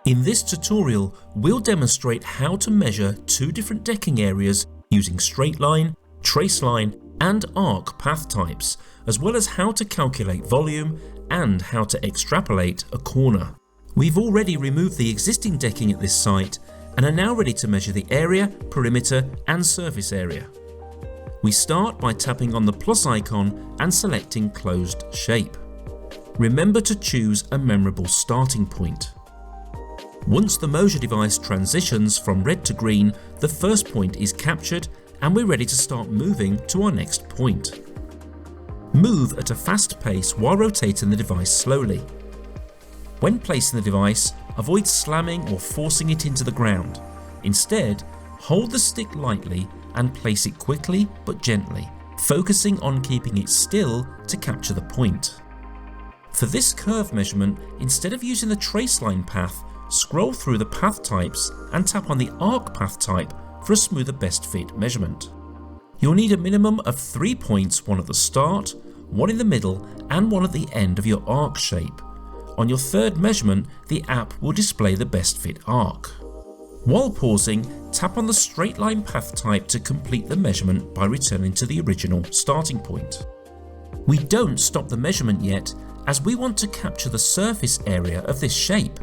In this tutorial, we'll demonstrate how to measure two different decking areas using straight line, trace line, and arc path types, as well as how to calculate volume and how to extrapolate a corner. We've already removed the existing decking at this site and are now ready to measure the area, perimeter, and surface area. We start by tapping on the plus icon and selecting closed shape. Remember to choose a memorable starting point. Once the Moasure device transitions from red to green, the first point is captured and we're ready to start moving to our next point. Move at a fast pace while rotating the device slowly. When placing the device, avoid slamming or forcing it into the ground. Instead, hold the stick lightly and place it quickly but gently, focusing on keeping it still to capture the point. For this curve measurement, instead of using the trace line path, scroll through the path types and tap on the arc path type for a smoother best fit measurement. You'll need a minimum of 3 points, one at the start, one in the middle, and one at the end of your arc shape. On your third measurement, the app will display the best fit arc. While pausing, tap on the straight line path type to complete the measurement by returning to the original starting point. We don't stop the measurement yet, as we want to capture the surface area of this shape.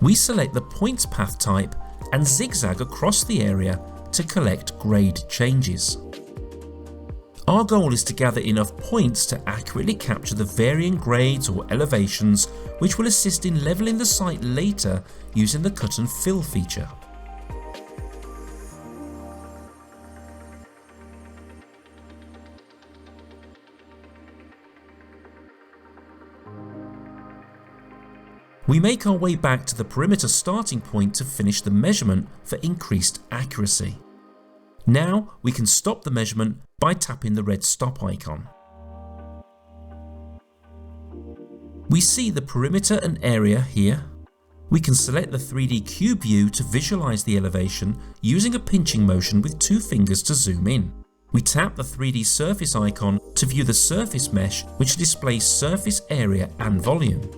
We select the points path type and zigzag across the area to collect grade changes. Our goal is to gather enough points to accurately capture the varying grades or elevations, which will assist in leveling the site later using the cut and fill feature. We make our way back to the perimeter starting point to finish the measurement for increased accuracy. Now we can stop the measurement by tapping the red stop icon. We see the perimeter and area here. We can select the 3D cube view to visualize the elevation using a pinching motion with 2 fingers to zoom in. We tap the 3D surface icon to view the surface mesh, which displays surface area and volume.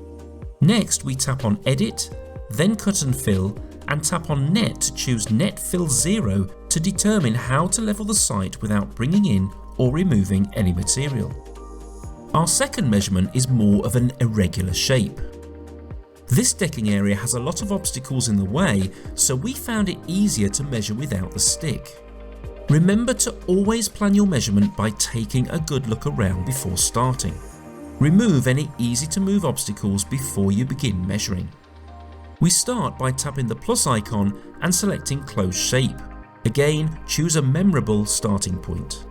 Next, we tap on Edit, then Cut and Fill, and tap on Net to choose Net Fill 0 to determine how to level the site without bringing in or removing any material. Our second measurement is more of an irregular shape. This decking area has a lot of obstacles in the way, so we found it easier to measure without the stick. Remember to always plan your measurement by taking a good look around before starting. Remove any easy to move obstacles before you begin measuring. We start by tapping the plus icon and selecting closed shape. Again, choose a memorable starting point.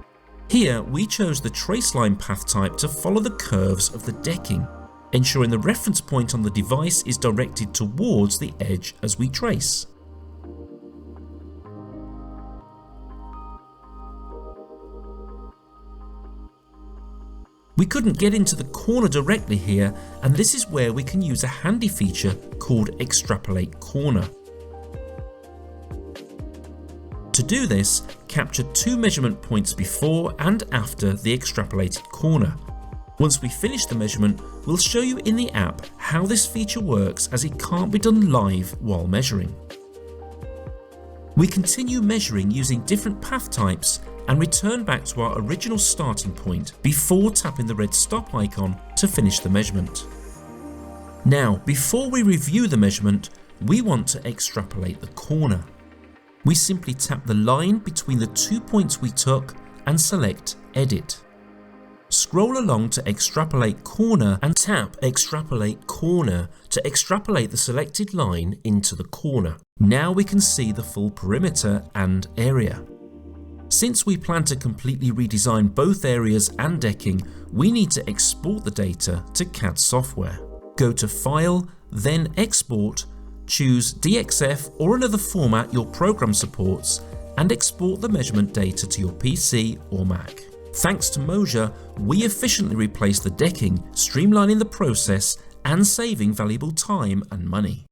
Here we chose the trace line path type to follow the curves of the decking, ensuring the reference point on the device is directed towards the edge as we trace. We couldn't get into the corner directly here, and this is where we can use a handy feature called Extrapolate Corner. To do this, capture 2 measurement points before and after the extrapolated corner. Once we finish the measurement, we'll show you in the app how this feature works, as it can't be done live while measuring. We continue measuring using different path types and return back to our original starting point before tapping the red stop icon to finish the measurement. Now, before we review the measurement, we want to extrapolate the corner. We simply tap the line between the 2 points we took and select Edit. Scroll along to Extrapolate Corner and tap Extrapolate Corner to extrapolate the selected line into the corner. Now we can see the full perimeter and area. Since we plan to completely redesign both areas and decking, we need to export the data to CAD software. Go to File, then Export, choose DXF or another format your program supports, and export the measurement data to your PC or Mac. Thanks to Moasure, we efficiently replace the decking, streamlining the process and saving valuable time and money.